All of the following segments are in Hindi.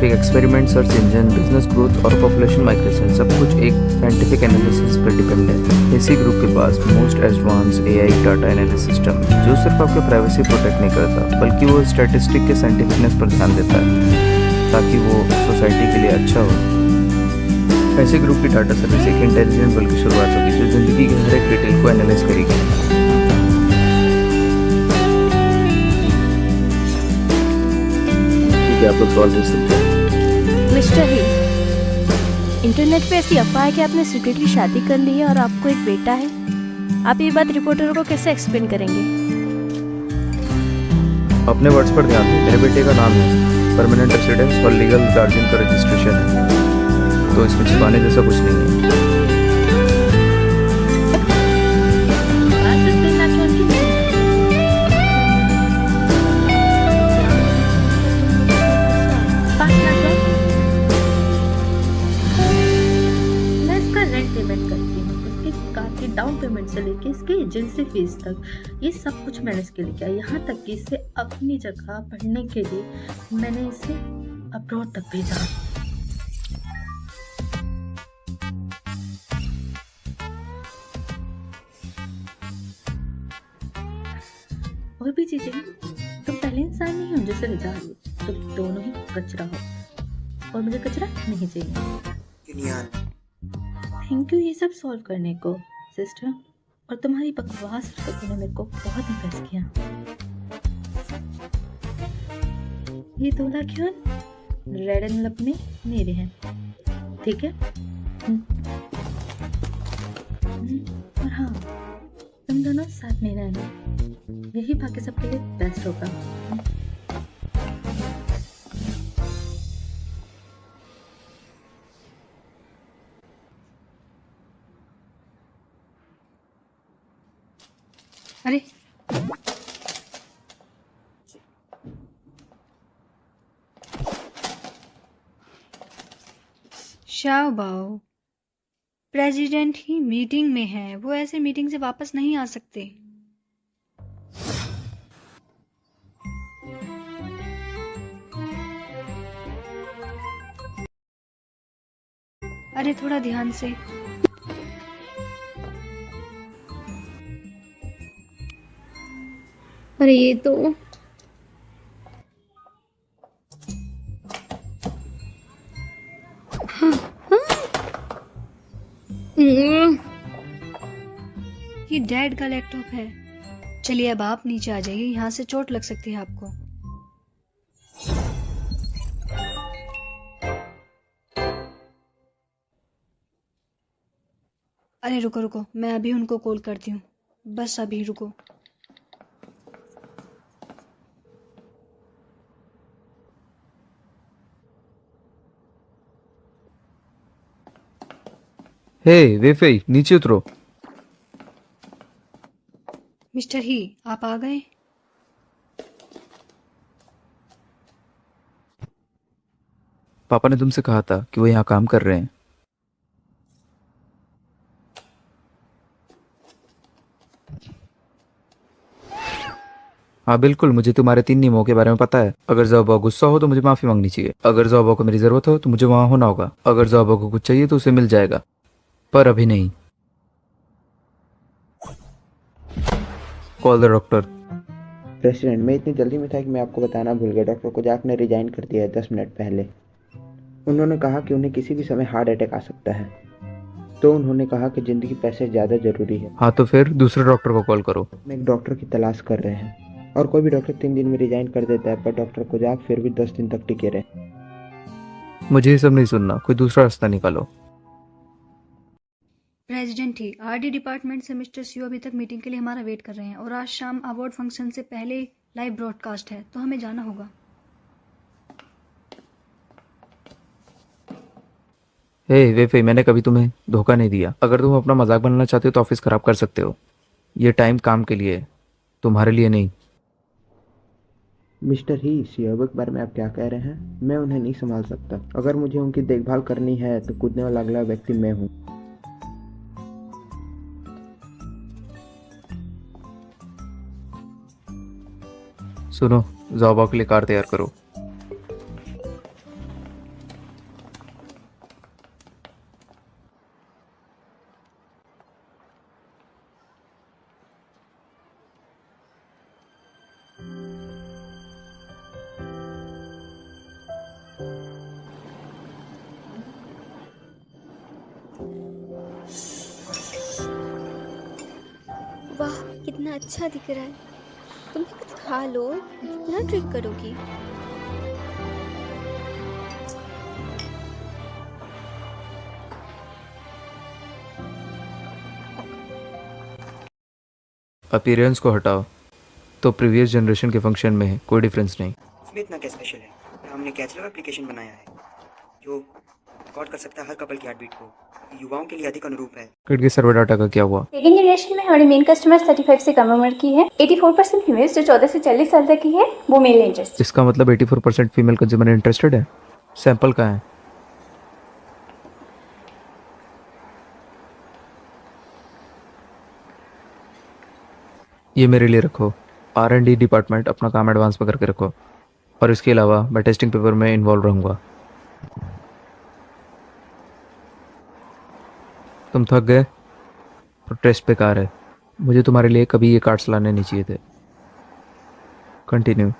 Scientific experiment, search engine, business growth और पॉपुलेशन माइग्रेशन सब कुछ एक साइंटिफिक एनालिसिस पर डिपेंड है। इसी ग्रुप के पास most advance AI data analysis system है, जो सिर्फ आपके प्राइवेसी प्रोटेक्ट नहीं करता बल्कि वो स्टैटिस्टिक के साइंटिफिकनेस पर ध्यान देता है ताकि वो सोसाइटी के लिए अच्छा हो। ऐसे ग्रुप की डाटा सर्विस एक इंटेलिजेंट बल्कि की शुरुआत होगी जो जिंदगी के हर एक डिटेल को एनालाइज करेगी। ठीक है, आप लोग सवाल पूछ सकते हैं। मिस्टर ही, इंटरनेट पे ऐसी अफवाह है कि आपने सीक्रेटली शादी कर ली है और आपको एक बेटा है। आप ये बात रिपोर्टरों को कैसे एक्सप्लेन करेंगे? अपने वर्ड्स पर ध्यान दें। मेरे बेटे का नाम है, परमानेंट रेसिडेंस और लीगल गार्जियन का रजिस्ट्रेशन है, तो इसमें छिपाने जैसा कुछ नहीं है। मैं इसका रेंट पेमेंट करती हूँ, इसकी कार की डाउन पेमेंट से लेके इसकी एजेंसी फीस तक, ये सब कुछ मैंने इसके लिए किया। यहाँ तक कि इसे अपनी जगह पढ़ने के लिए मैंने इसे अब्रॉड तक भेजा। और भी चीजें, तुम पहले इंसान नहीं हो जिसे ले जा रही हो, तुम दोनों ही कचरा हो और मुझे कचरा नहीं चाहिए। थैंक यू ये सब सॉल्व करने को सिस्टर, और तुम्हारी बकवास हरकतों ने मेरे को बहुत इम्प्रेस किया। ये 2 लाख युआन रेड एनवलप में मेरे हैं, ठीक है? और हाँ, तुम दोनों साथ में रहना, यही बाकी सबके लिए बेस्ट होगा। अरे शाओबाओ, प्रेसिडेंट ही मीटिंग में है, वो ऐसे मीटिंग से वापस नहीं आ सकते। अरे थोड़ा ध्यान से। अरे ये तो ये डैड का लैपटॉप है। चलिए अब आप नीचे आ जाइए, यहाँ से चोट लग सकती है आपको। अरे रुको रुको, मैं अभी उनको कॉल करती हूँ, बस अभी रुको। हे वेफे, नीचे उतरो। मिस्टर ही, आप आ गए? पापा ने तुमसे कहा था कि वो यहाँ काम कर रहे हैं। हाँ बिल्कुल, मुझे तुम्हारे 3 नियमों के बारे में पता है। अगर ज़ोबा गुस्सा हो तो मुझे माफी मांगनी चाहिए, अगर ज़ोबा को मेरी जरूरत हो तो मुझे वहां होना होगा, अगर ज़ोबा को कुछ चाहिए तो उसे मिल जाएगा, पर अभी नहीं। Call the doctor. प्रेसिडेंट, मैं इतनी जल्दी में था कि मैं आपको बताना भूल गया। डॉक्टर कोजाक ने रिजाइन कर दिया है 10 मिनट पहले। उन्होंने कहा कि उन्हें किसी भी समय हार्ट अटैक आ सकता है, तो उन्होंने कहा कि जिंदगी पैसे ज़्यादा जरूरी है। हाँ तो फिर दूसरे डॉक्टर को कॉल करो। हम एक डॉक्टर की तलाश कर रहे हैं, और कोई भी डॉक्टर 3 दिन में रिजाइन कर देता है, पर डॉक्टर कोजाक फिर भी 10 दिन तक टिके रहे। मुझे ये सब नहीं सुनना, कोई दूसरा रास्ता निकालो। प्रेसिडेंट ही, आरडी डिपार्टमेंट से मिस्टर सियो अभी तक मीटिंग के लिए हमारा वेट कर रहे हैं, और आज शाम अवार्ड फंक्शन से पहले लाइव ब्रॉडकास्ट है, तो हमें जाना होगा। हे वेफे, मैंने कभी तुम्हें धोखा नहीं दिया। अगर तुम अपना मजाक बनाना चाहते हो तो ऑफिस खराब कर सकते हो। ये टाइम काम के लिए है, तुम्हारे लिए नहीं। मिस्टर ही, सियोबो के बारे में आप क्या कह रहे हैं? मैं उन्हें नहीं संभाल सकता। अगर मुझे उनकी देखभाल करनी है तो कूदने वाला अगला व्यक्ति मैं हूँ। सुनो, ज़ोबा के लिए कार तैयार करो। अच्छा दिख रहा है। तुम भी कुछ खा लो, कितना ट्रिक करोगी। अपीयरेंस को हटाओ तो प्रीवियस जनरेशन के फंक्शन में है, कोई डिफरेंस नहीं। इसमें इतना क्या स्पेशल है? हमने कैचलर एप्लीकेशन बनाया है जो रिकॉर्ड कर सकता है हर कपल की हार्ट बीट को, युवाओं के लिए अधिक अनुरूप है। किट के सर्वर डाटा का क्या हुआ? सेकेंड जनरेशन में हमारे मेन कस्टमर्स 35 से कम उम्र की है। 84% फीमेल्स जो 14 से 40 साल तक की है वो मेल इंटरेस्ट। इसका मतलब 84% फीमेल कंज्यूमर इंटरेस्टेड है। सैंपल कहाँ है? ये मेरे लिए रखो। R&D डिपार्टमेंट अपना काम एडवांस में करके रखो, और इसके अलावा मैं टेस्टिंग पेपर में इन्वॉल्व रहूँगा। तुम थक गए? टेस्ट बेकार है। मुझे तुम्हारे लिए कभी ये कार्ड्स लाने नहीं चाहिए थे। कंटिन्यू।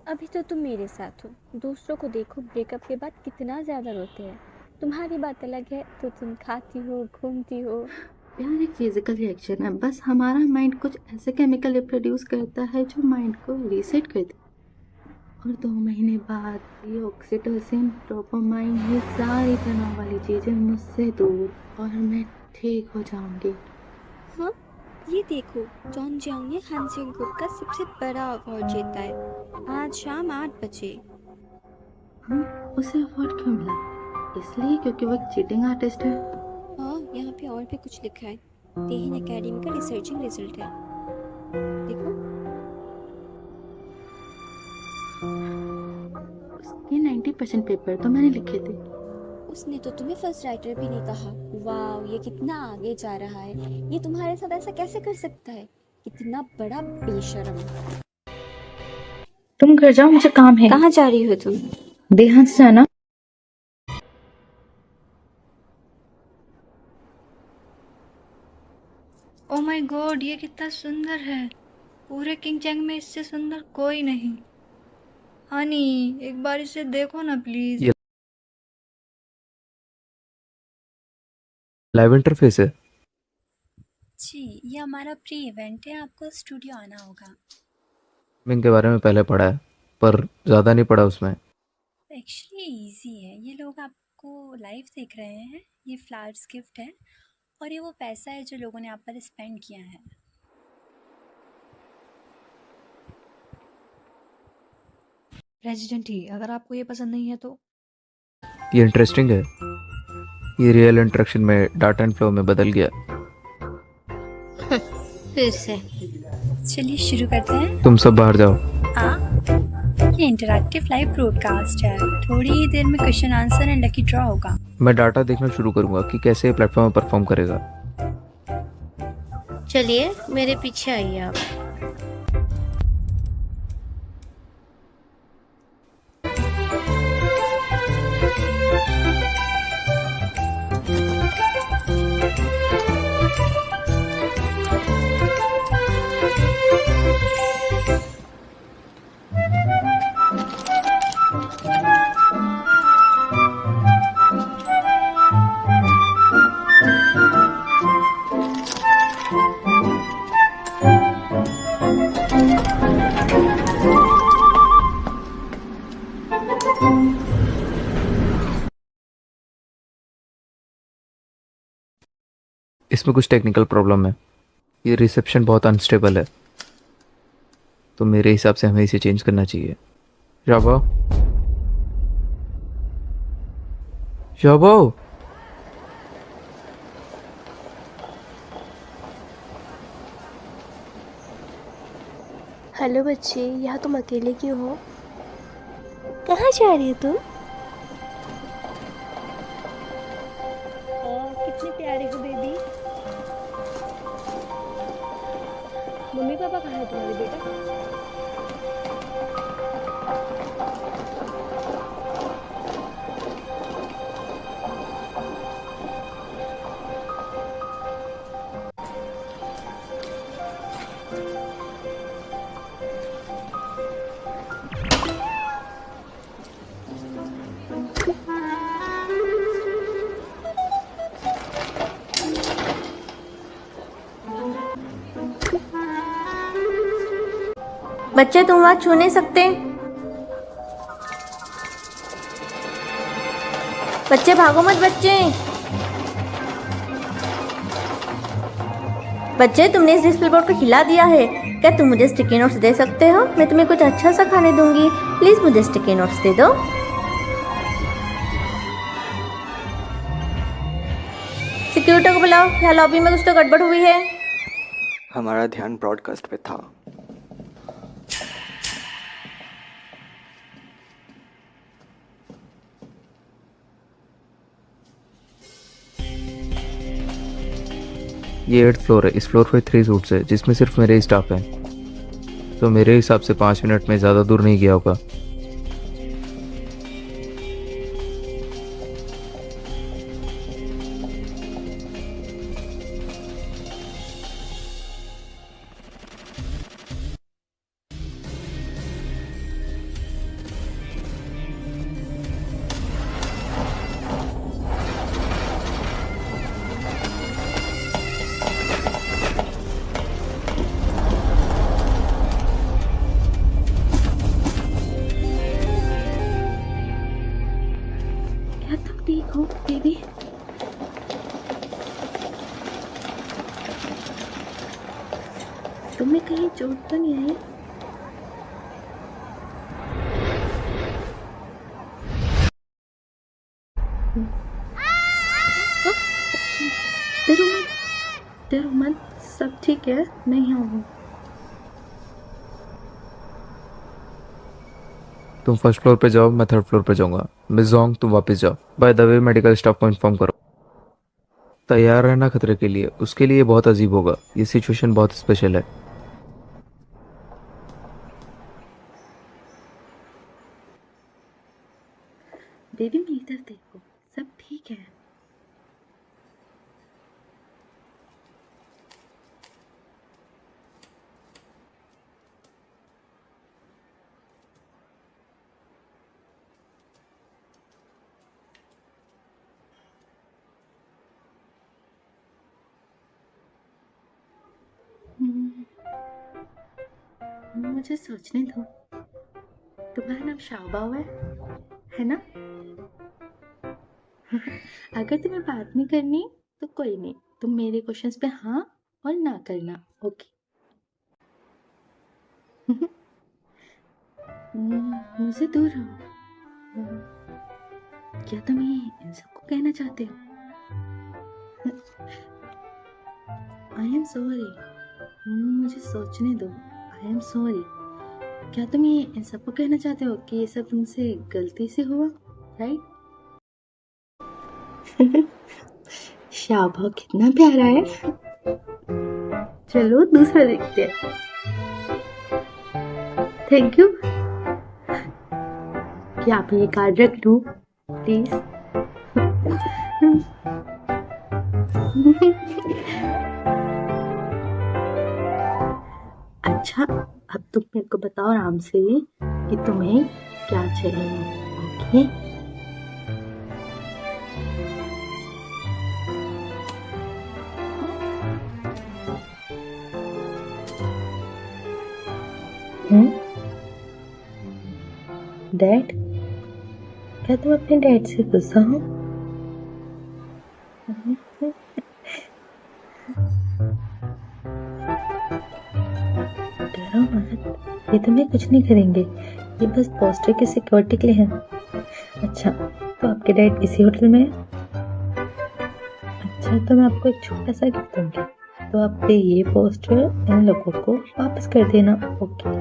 अभी तो तुम मेरे साथ हो, दूसरों को देखो ब्रेकअप के बाद कितना ज़्यादा रोते हैं। तुम्हारी बात अलग है तो तुम खाती हो, घूमती हो। प्यार एक फिजिकल रिएक्शन है, बस हमारा माइंड कुछ ऐसे केमिकल प्रोड्यूस करता है जो माइंड को रीसेट कर दे, और 2 महीने बाद ये ऑक्सीटोसिन, डोपामाइन, ये सारी तनाव वाली चीज़ें मुझसे दूर, और मैं ठीक हो जाऊंगी। हाँ, ये देखो, जॉन जियांग ने हानसिंग ग्रुप का सबसे बड़ा अवार्ड जीता है आज शाम 8 बजे। उसे अवार्ड क्यों मिला? इसलिए क्योंकि वो एक चीटिंग आर्टिस्ट है। हाँ, यहाँ पे और भी कुछ लिखा है। तेहिन एकेडमी का रिसर्चिंग रिजल्ट है, देखो। उसके 90% पेपर तो मैंने लिखे थे। उसने तो तुम्हें फर्स्ट राइटर भी नहीं कहा। वाह, ये कितना आगे जा रहा है। ये तुम्हारे साथ ऐसा कैसे कर सकता है? कितना बड़ा बेशर्म। तुम घर जाओ, मुझे काम है। कहाँ जा रही हो तुम? देहात से जाना। ओ माय गॉड, ये कितना सुंदर है। पूरे किंगचैंग में इससे सुंदर कोई नहीं। हनी, एक बार इसे देखो ना प्लीज। ये लाइव इंटरफेस है। जी, ये हमारा प्री इवेंट है, आपको स्टूडियो आना होगा। गेमिंग के बारे में पहले पढ़ा है, पर ज़्यादा नहीं पढ़ा उसमें। एक्चुअली इजी है, ये लोग आपको लाइव देख रहे हैं, ये फ्लावर्स गिफ्ट है, और ये वो पैसा है जो लोगों ने आप पर स्पेंड किया है। रेजिडेंट ही, अगर आपको ये पसंद नहीं है तो। ये इंटरेस्टिंग है। ये रियल इंटरेक्शन में डाटा एंड फ्लो में बदल गया। फिर से चलिए शुरू करते हैं। तुम सब बाहर जाओ। ये इंटरैक्टिव लाइव ब्रॉडकास्ट है, थोड़ी ही देर में question answer and lucky draw होगा। मैं डाटा देखना शुरू करूंगा कि कैसे ये प्लेटफॉर्म परफॉर्म करेगा। चलिए मेरे पीछे आइए आप। इसमें कुछ टेक्निकल प्रॉब्लम है। ये रिसेप्शन बहुत अनस्टेबल है, तो मेरे हिसाब से हमें इसे चेंज करना चाहिए। शाबो, शाबो। हेलो बच्चे, यहाँ तुम अकेले क्यों हो? कहाँ जा रही हो तुम? कितने प्यारे हो बेबी। मम्मी पापा कहाँ है तुम्हारे बेटा? बच्चे तुम वहां छू नहीं सकते। बच्चे भागो मत बच्चे। बच्चे तुमने इस डिस्प्ले बोर्ड को हिला दिया है। क्या तुम मुझे स्टिकी नोट्स दे सकते हो? मैं तुम्हें कुछ अच्छा सा खाने दूंगी। प्लीज मुझे स्टिकी नोट्स दे दो। सिक्योरिटी को बुलाओ, यहाँ लॉबी में कुछ तो गड़बड़ हुई है। हमारा ध्यान ब्रॉडकास्ट पे था। ये 8th फ्लोर है। इस फ्लोर पे 3 सूट्स है जिसमें सिर्फ मेरे ही स्टाफ हैं। तो मेरे हिसाब से 5 मिनट में ज़्यादा दूर नहीं गया होगा। क्या तुम ठीक हो दीदी? तुम्हें कहीं चोट तो नहीं आई? डरो मत, सब ठीक है, मैं यहाँ हूँ। तुम फर्स्ट फ्लोर पे जाओ, मैं 3rd फ्लोर पे जाऊंगा। मिस जोंग तुम वापस जाओ। By the way medical staff को इन्फॉर्म करो। तैयार रहना खतरे के लिए। उसके लिए बहुत अजीब होगा। ये सिचुएशन बहुत स्पेशल है। बेबी मेरी तरफ देखो, सब ठीक है। मुझे सोचने दो। तुम्हारा नाम शाहबाव है ना? अगर तुम्हें बात नहीं करनी तो कोई नहीं, तुम मेरे क्वेश्चंस पे हाँ और ना करना, ओके? मुझसे दूर रहो। क्या तुम ये इन सबको कहना चाहते हो? I am sorry. मुझे सोचने दो। I am sorry. क्या तुम ये इन सबको कहना चाहते हो कि ये सब तुमसे गलती से हुआ, राइट? शाबाश, कितना प्यारा है। चलो दूसरा देखते हैं। Thank you. क्या आप ये कार्ड रख लूं प्लीज? अच्छा, अब तुम मेरे को बताओ आराम से कि तुम्हें क्या चाहिए, ओके? डैड? क्या तुम अपने डैड से गुस्सा हो? डरो मत, ये तुम्हें कुछ नहीं करेंगे। ये बस पोस्टर की सिक्योरिटी के लिए है। अच्छा, तो आपके डैड इसी होटल में है? अच्छा, तो मैं आपको एक छोटा सा गिफ्ट दूंगी। तो आप ये पोस्टर इन लोगों को वापस कर देना, ओके?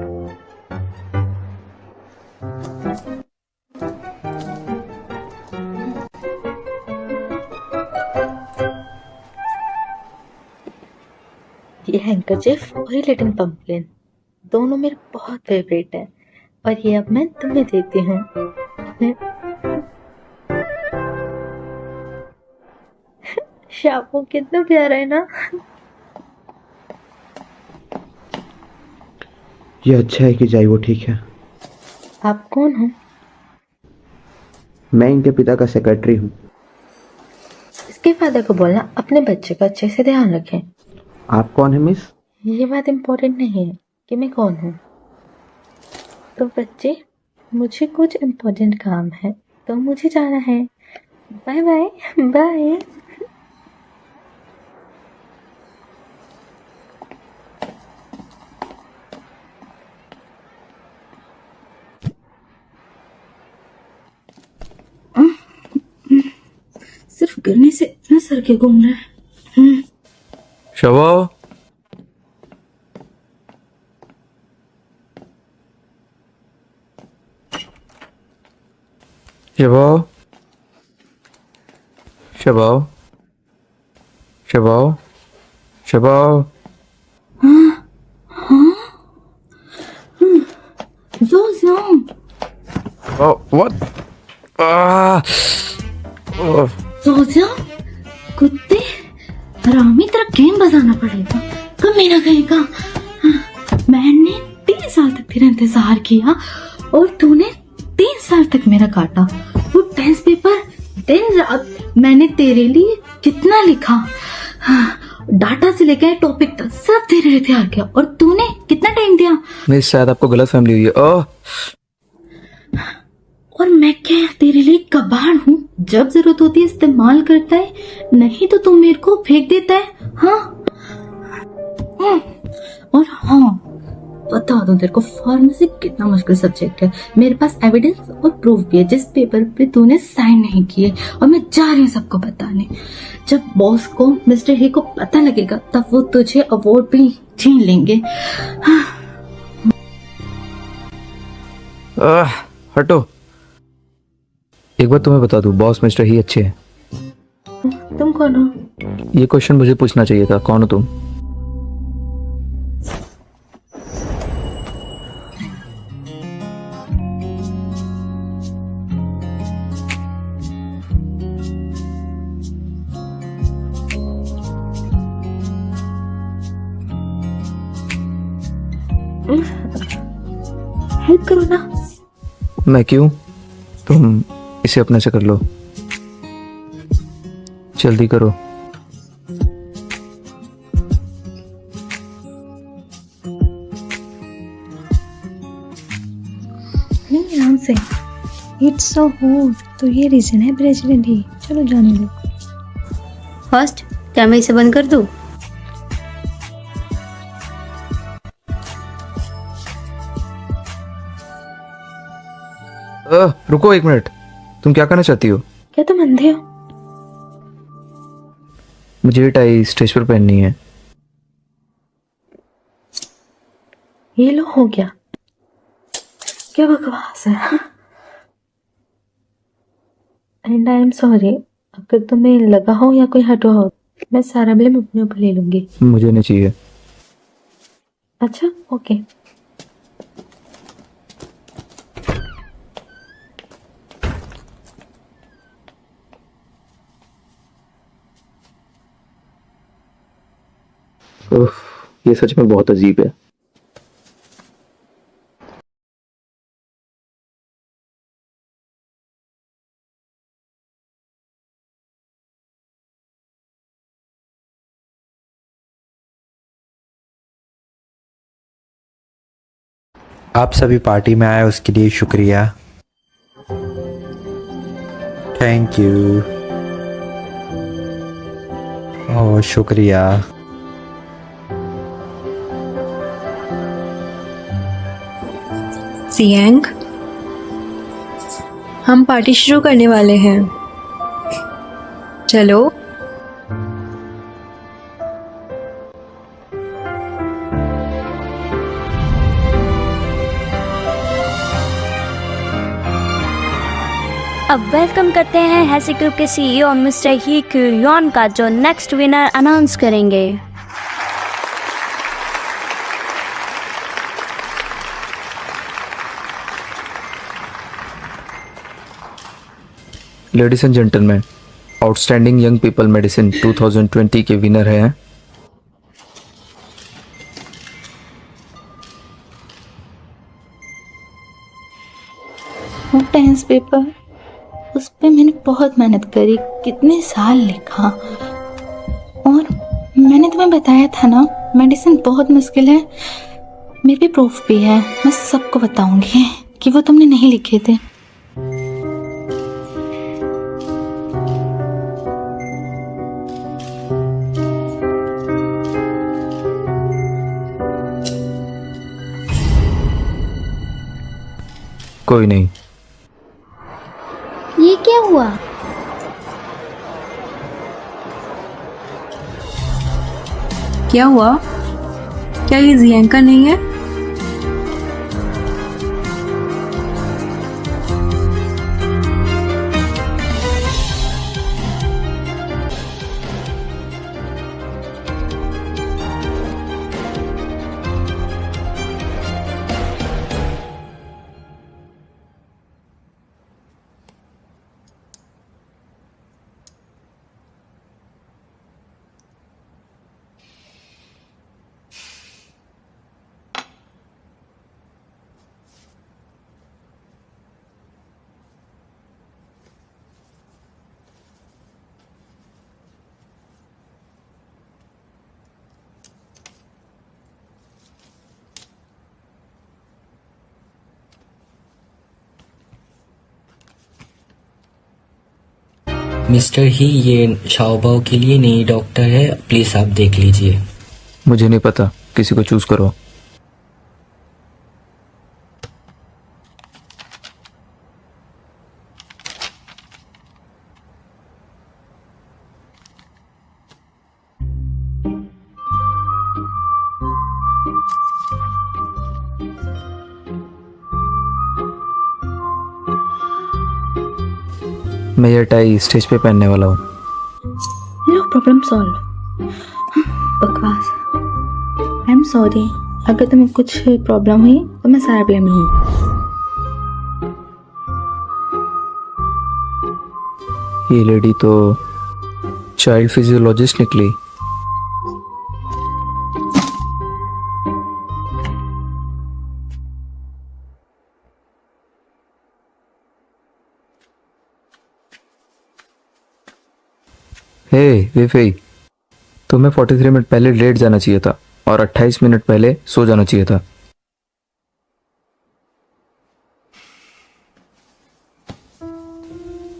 ये हैंकरचिफ और ये लिटिल पंपकिन दोनों मेरे बहुत फेवरेट है, और ये अब मैं तुम्हें देती हूँ। शापो कितना प्यारा है ना? ये अच्छा है कि जाए, वो ठीक है। आप कौन हो? मैं इनके पिता का सेक्रेटरी हूँ। इसके फादर को बोलना अपने बच्चे का अच्छे से ध्यान रखें। आप कौन है मिस? ये बात इम्पोर्टेंट नहीं है कि मैं कौन हूँ। तो बच्चे, मुझे कुछ इम्पोर्टेंट काम है तो मुझे जाना है। Bye bye bye. सिर्फ गिरने से इतना सर के घूम रहा है। शबा, शबा, शबा, शबा, शबा। Oh, what? सोचा कुत्ते हरामी, तेरा गेम बजाना पड़ेगा। कब मेरा कहेगा? मैंने 3 साल तक तेरा इंतजार किया और तूने 3 साल तक मेरा काटा। वो टेस्ट पेपर दिन रात मैंने तेरे लिए कितना लिखा, डाटा से लेकर टॉपिक तक सब तेरे लिए तैयार किया और तूने कितना टाइम दिया? नहीं, शायद आपको गलत फैमिली हुई है। और मैं क्या तेरे लिए कबाड़ हूँ? जब जरूरत होती है इस्तेमाल करता है, नहीं तो तू मेरे को फेंक देता है। हाँ और हाँ, बता दूं तेरे को, फार्मेसी कितना मुश्किल सब्जेक्ट है। मेरे पास एविडेंस और प्रूफ भी है जिस पेपर पे तूने साइन नहीं किए, और मैं जा रही हूँ सबको बताने। जब बॉस को, मिस्टर ही को पता लगेगा तब वो तुझे अवार्ड भी छीन लेंगे। हटो। एक बार तुम्हें बता दूं, बॉस मिस्टर ही अच्छे हैं। तुम कौन हो? ये क्वेश्चन मुझे पूछना चाहिए था। कौन हो तुम? हेल्प करो ना। मैं क्यों? तुम इसे अपने से कर लो, जल्दी करो। नहीं, आराम से। It's so hot. तो ये रीजन है प्रेसिडेंट ही। चलो जाने दो। फर्स्ट, क्या मैं इसे बंद कर दूं? रुको 1 मिनट। तुम क्या करना चाहती हो? क्या तुम अंधे हो? मुझे ये टाई स्टेज पर पहननी है। ये लो, हो गया। क्या बकवास है। एंड आई एम सॉरी, अगर तुम्हें लगा हो या कोई हटवा हो, मैं सारा ब्लेम अपने ऊपर ले लूंगी। मुझे नहीं चाहिए। अच्छा, ओके। ये सच में बहुत अजीब है। आप सभी पार्टी में आए उसके लिए शुक्रिया। Thank you. ओह शुक्रिया। सियांग, हम पार्टी शुरू करने वाले हैं। चलो। अब वेलकम करते हैं हैसी ग्रुप के सीईओ मिस्टर ही क्यूरियन का, जो नेक्स्ट विनर अनाउंस करेंगे। Ladies and gentleman, outstanding young people medicine 2020 के विनर हैं वो टेंस पेपर, उस पे मैंने बहुत मेहनत करी, कितने साल लिखा, और मैंने तुम्हें बताया था ना, मेडिसिन बहुत मुश्किल है। मेरे भी प्रूफ भी है, मैं सबको बताऊंगी कि वो तुमने नहीं लिखे थे। कोई नहीं। ये क्या हुआ? क्या हुआ? क्या ये जियांका नहीं है? मिस्टर ही, ये शाओबाओ के लिए नई डॉक्टर है, प्लीज आप देख लीजिए। मुझे नहीं पता, किसी को चूज करो। मैं ये टाई स्टेज पे पहनने वाला हूँ। लो, प्रॉब्लम सॉल्व। बकवास। आई एम सॉरी, अगर तुम्हें कुछ प्रॉब्लम हुई तो मैं सारा ब्लेम लूंगी। ये लेडी तो चाइल्ड फिजियोलॉजिस्ट निकली। हे वेफे, तुम्हें 43 मिनट पहले लेट जाना चाहिए था और 28 मिनट पहले सो जाना चाहिए था।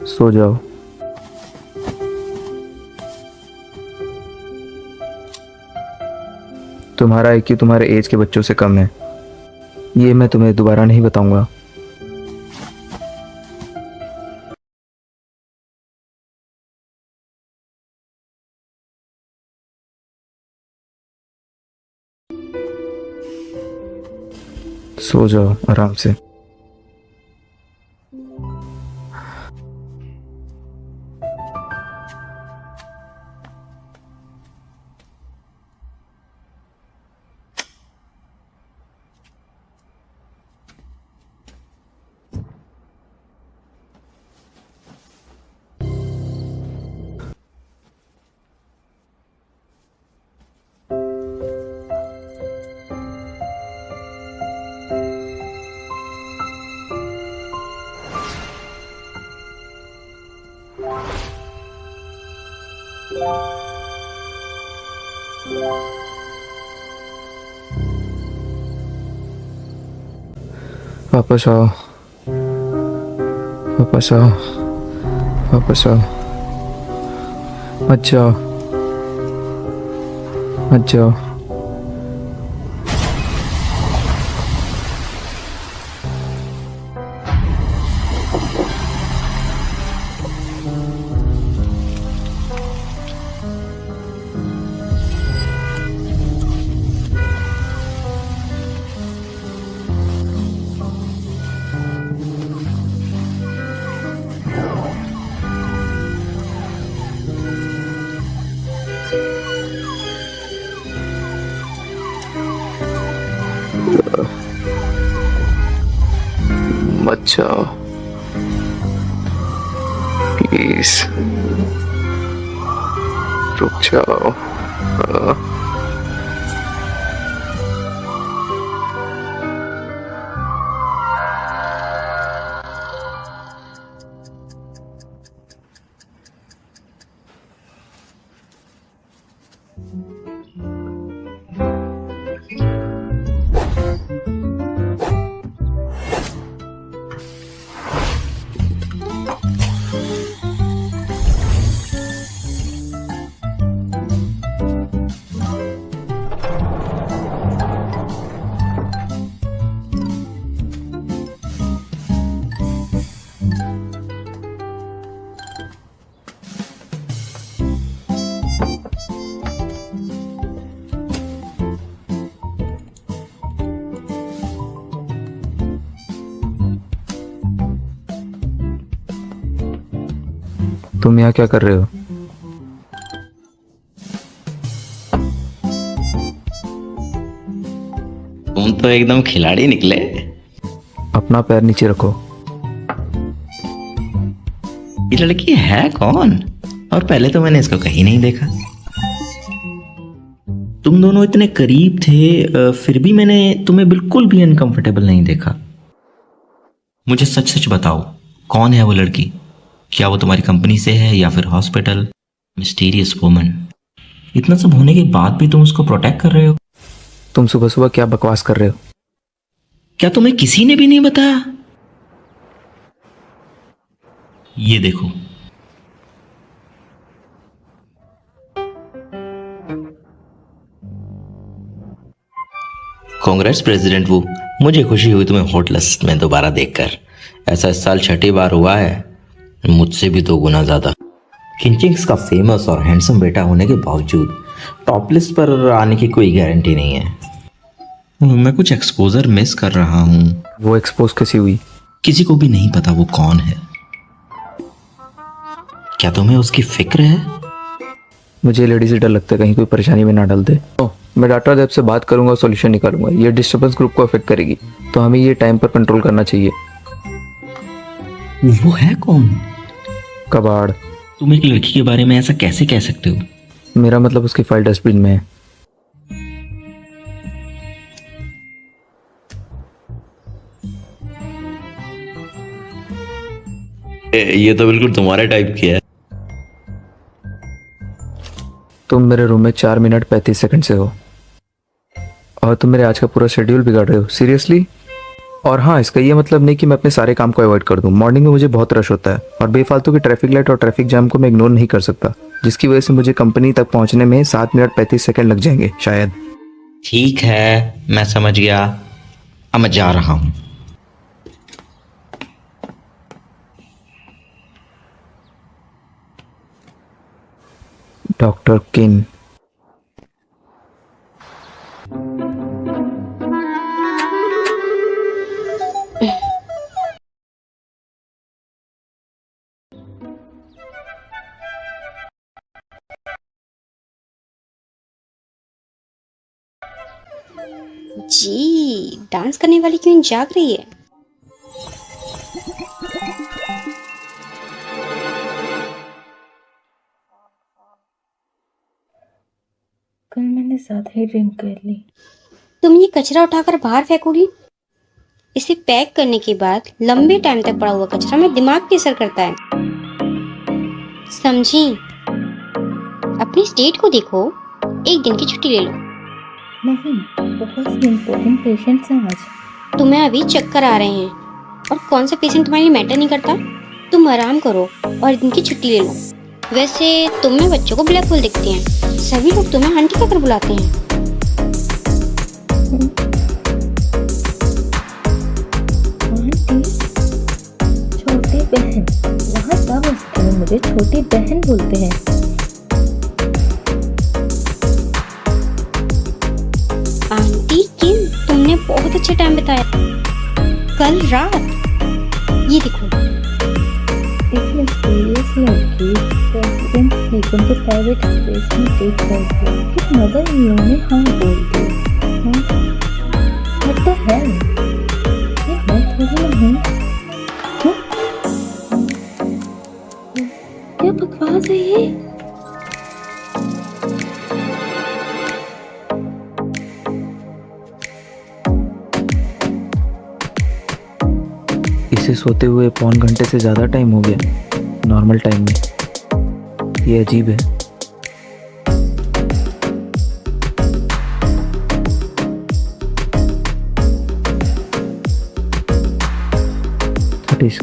सो जाओ। तुम्हारा IQ तुम्हारे एज के बच्चों से कम है, ये मैं तुम्हें दोबारा नहीं बताऊंगा। सो जाओ आराम से। वापस आओ, वापस आओ, वापस आओ। मत जाओ, मत जाओ। मत जाओ प्लीज, रुक जाओ। तुम यहाँ क्या कर रहे हो? तुम तो एकदम खिलाड़ी निकले। अपना पैर नीचे रखो। ये लड़की है कौन? और पहले तो मैंने इसको कहीं नहीं देखा। तुम दोनों इतने करीब थे, फिर भी मैंने तुम्हें बिल्कुल भी अनकंफर्टेबल नहीं देखा। मुझे सच सच बताओ, कौन है वो लड़की? क्या वो तुम्हारी कंपनी से है या फिर हॉस्पिटल? Mysterious woman. इतना सब होने के बाद भी तुम उसको प्रोटेक्ट कर रहे हो? तुम सुबह सुबह क्या बकवास कर रहे हो? क्या तुम्हें किसी ने भी नहीं बताया? ये देखो, कांग्रेस प्रेसिडेंट वो। मुझे खुशी हुई तुम्हें हॉट लिस्ट में दोबारा देखकर। ऐसा इस साल 6ठी बार हुआ है, मुझसे भी 2 गुना ज्यादा। किंचिंग्स का फेमस और हैंडसम बेटा होने के बावजूद टॉप लिस्ट पर आने की कोई गारंटी नहीं है। मैं कुछ एक्सपोजर मिस कर रहा हूँ। वो एक्सपोज कैसी हुई? किसी को भी नहीं पता वो कौन है। क्या तुम्हें उसकी फिक्र है? मुझे लेडी से डर लगता है कहीं कोई परेशानी में ना डाल दे। मैं डाटा डेप से बात करूंगा, सॉल्यूशन निकालूंगा। ये डिस्टर्बेंस ग्रुप को अफेक्ट करेगी, तो हमें ये टाइम पर कंट्रोल करना चाहिए। वो है कौन? कबाड़। तुम एक लड़की के बारे में ऐसा कैसे कह सकते हो? मेरा मतलब उसकी फाइल डस्टबिन में है। ये तो बिल्कुल तुम्हारे टाइप की है। तुम मेरे रूम में 4 मिनट 35 सेकंड से हो और तुम मेरे आज का पूरा शेड्यूल बिगाड़ रहे हो। सीरियसली? और हाँ, इसका ये मतलब नहीं कि मैं अपने सारे काम को अवॉइड कर दूं। मॉर्निंग में मुझे बहुत रश होता है और बेफालतू की ट्रैफिक लाइट और ट्रैफिक जाम को मैं इग्नोर नहीं कर सकता, जिसकी वजह से मुझे कंपनी तक पहुंचने में 7 मिनट 35 सेकंड लग जाएंगे शायद। ठीक है, मैं समझ गया। अब मैं जा रहा हूँ। डॉक्टर किन। जी, डांस करने वाली क्वीन जाग रही है। कल मैंने ज्यादा ही ड्रिंक कर ली। तुम ये कचरा उठाकर बाहर फेंकोगी? इसे पैक करने के बाद लंबे टाइम तक पड़ा हुआ कचरा मेरे दिमाग पे असर करता है, समझी? अपनी स्टेट को देखो, एक दिन की छुट्टी ले लो। नहीं, बहुत से इम्पोर्टेंट पेशेंट्स हैं आज। तुम्हें अभी चक्कर आ रहे हैं और कौन सा पेशेंट तुम्हारे लिए मैटर नहीं करता। तुम आराम करो और एक दिन की छुट्टी ले लो। वैसे तुम में बच्चों को ब्लैक होल दिखती हैं, सभी लोग तुम्हें आंटी कहकर बुलाते हैं। आंटी? छोटी बहन? वहाँ सब हंसते हैं, मुझे छोटी बहन बोलते हैं। आंटी किन, तुमने बहुत अच्छा टाइम बिताया कल रात। ये देखो, एक मिस्टीरियस लड़की प्रेसिडेंट लीगन के प्राइवेट स्पेस में देख रही थी कि मदर इन लॉ ने हाँ बोल दी। What the hell? ये मैं थोड़ी ना हूँ। क्या बकवास है ये? इसे सोते हुए 1.25 घंटे से ज़्यादा टाइम हो गया नॉर्मल टाइम में। ये अजीब है।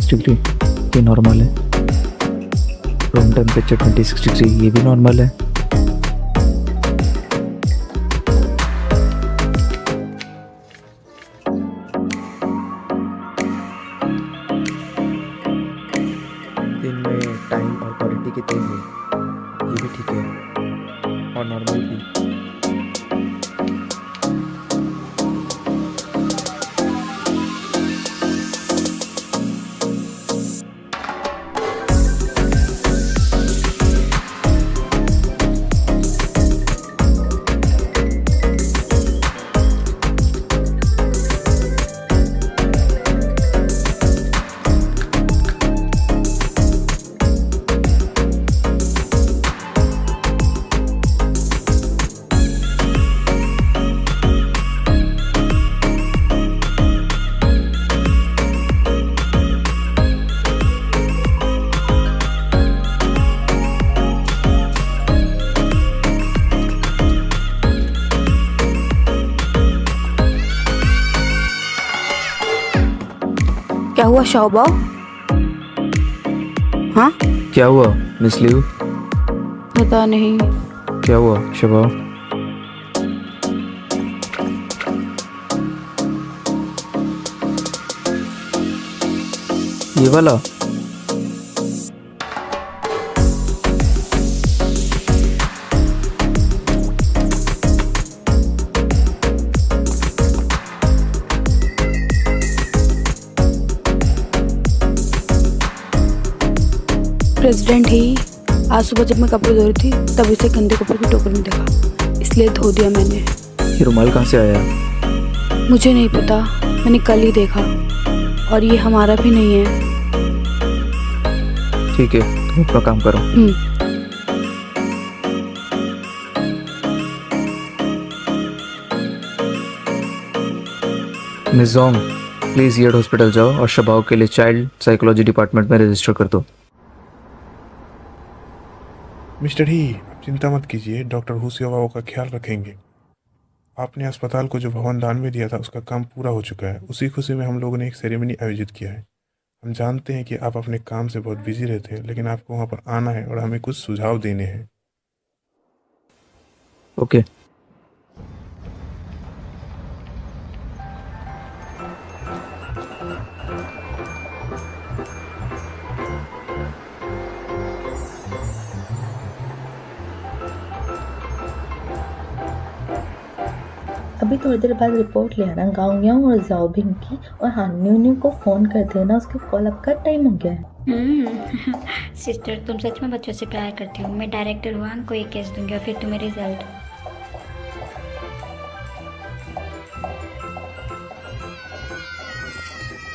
डिग्री ये नॉर्मल है। रूम टेम्परेचर 26 डिग्री ये भी नॉर्मल है। दिन में टाइम और क्वालिटी कितनी हुई ये भी ठीक है और नॉर्मल भी। क्या हुआ शाओबाओ? हाँ, क्या हुआ मिस लियू? पता नहीं। क्या हुआ शबाओ? ये वाला? प्रेसिडेंट ही आज सुबह जब मैं कपड़े धो रही थी तब इसे गंदे कपड़े की टोकरी में देखा, इसलिए धो दिया मैंने। ये रुमाल कहाँ से आया? मुझे नहीं पता, मैंने कल ही देखा और ये हमारा भी नहीं है। ठीक है, तुम अपना काम करो। मिस जोंग, प्लीज येड हॉस्पिटल जाओ और शबाओ के लिए चाइल्ड साइकोलॉजी डिपार्टमेंट में रजिस्टर कर दो। मिस्टर ही, आप चिंता मत कीजिए, डॉक्टर हुसियावाओ का ख्याल रखेंगे। आपने अस्पताल को जो भवन दान में दिया था उसका काम पूरा हो चुका है। उसी खुशी में हम लोगों ने एक सेरेमनी आयोजित किया है। हम जानते हैं कि आप अपने काम से बहुत बिजी रहते हैं, लेकिन आपको वहाँ पर आना है और हमें कुछ सुझाव देने हैं। ओके। अभी थोड़ी देर बाद रिपोर्ट ले आना गाँव यांग और जाओबिंग की, और हाँ न्यू को फ़ोन कर देना, उसके कॉल अप का टाइम हो गया है। सिस्टर तुम सच में बच्चों से प्यार करती हो। मैं डायरेक्टर हुआंग को एक केस दूंगी और फिर तुम्हें रिजल्ट।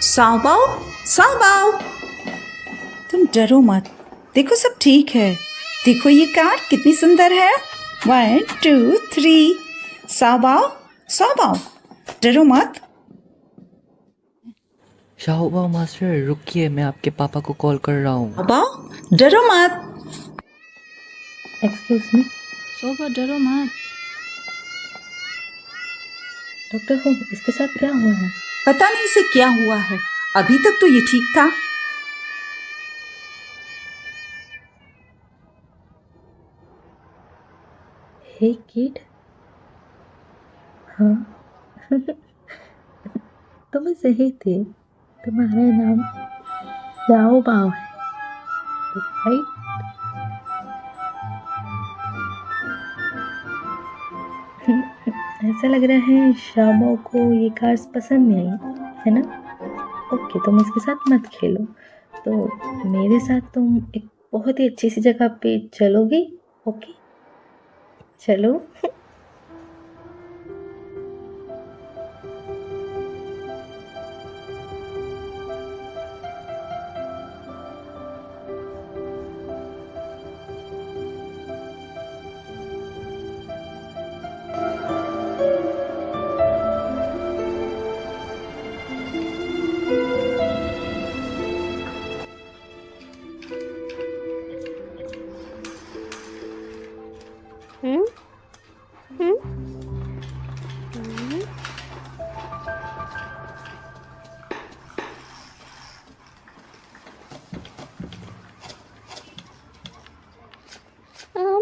साओबाओ, साओबाओ, तुम डरो मत, देखो सब ठीक है। देखो ये कार कितनी सुंदर है। 1 2 3। साओबाओ, साओबाओ, डरो मत। शाओबाओ मास्टर रुकिए, मैं आपके पापा को कॉल कर रहा हूँ। साओबाओ, डरो मत। Excuse me. शोभा डरो मत। डॉक्टर हो, इसके साथ क्या हुआ है? पता नहीं इसे क्या हुआ है, अभी तक तो ये ठीक था। हे किड। हाँ तुम सही थे, तुम्हारा नाम शाओबाओ है, राइट? ऐसा लग रहा है शाओबाओ को ये कार्स पसंद नहीं आई, है ना? ओके, तुम इसके साथ मत खेलो, तो मेरे साथ तुम एक बहुत ही अच्छी सी जगह पे चलोगी। ओके चलो।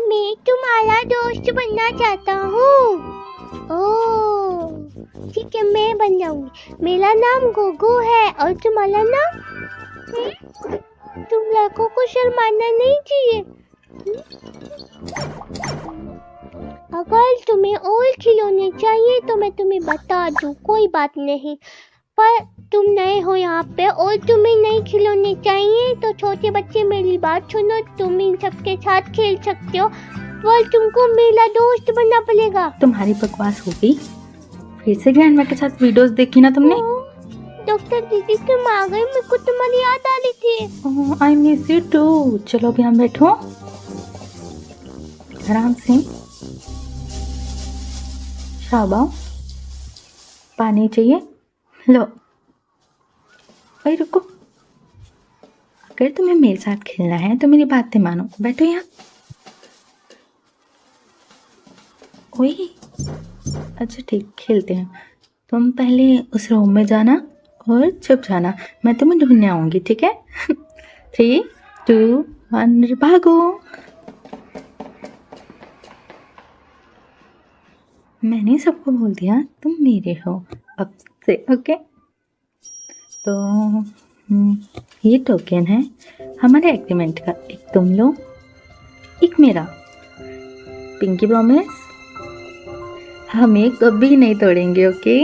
मैं तुम्हारा दोस्त बनना चाहता हूँ। ओह ठीक है, मैं बन जाऊंगी। मेरा नाम गोगो है और तुम्हारा नाम? तुम लड़कों को शर्माना नहीं चाहिए। अगर तुम्हें और खिलौने चाहिए तो मैं तुम्हें बता दूं, कोई बात नहीं। पर तुम नए हो यहाँ पे और तुम्हें नए खिलौने चाहिए तो छोटे बच्चे मेरी बात सुनो, तुम इन सबके साथ खेल सकते हो, पर तुमको मेरा दोस्त बनना पड़ेगा। तुम्हारी बकवास हो गई, फिर से ग्रैंडमा के साथ वीडियोस देखी ना तुमने? डॉक्टर दीदी तुम आ गए, मेरे को तुम्हारी याद आ रही थी। I miss you too. चलो अभी हम बैठो आराम से। शाओबाओ, पानी चाहिए? लो। भाई रुको, अगर तुम्हें मेरे साथ खेलना है तो मेरी बातें मानो, बैठो यहाँ। ओए अच्छा ठीक, खेलते हैं। तुम पहले उस रूम में जाना और चुप जाना, मैं तुम्हें ढूंढने आऊंगी, ठीक है? 3, 2, 1 भागो। मैंने सबको बोल दिया तुम मेरे हो अब से, ओके? तो ये टोकन है हमारे एग्रीमेंट का, एक तुम लो, एक मेरा। पिंकी प्रॉमिस, हम ये कभी नहीं तोड़ेंगे, ओके?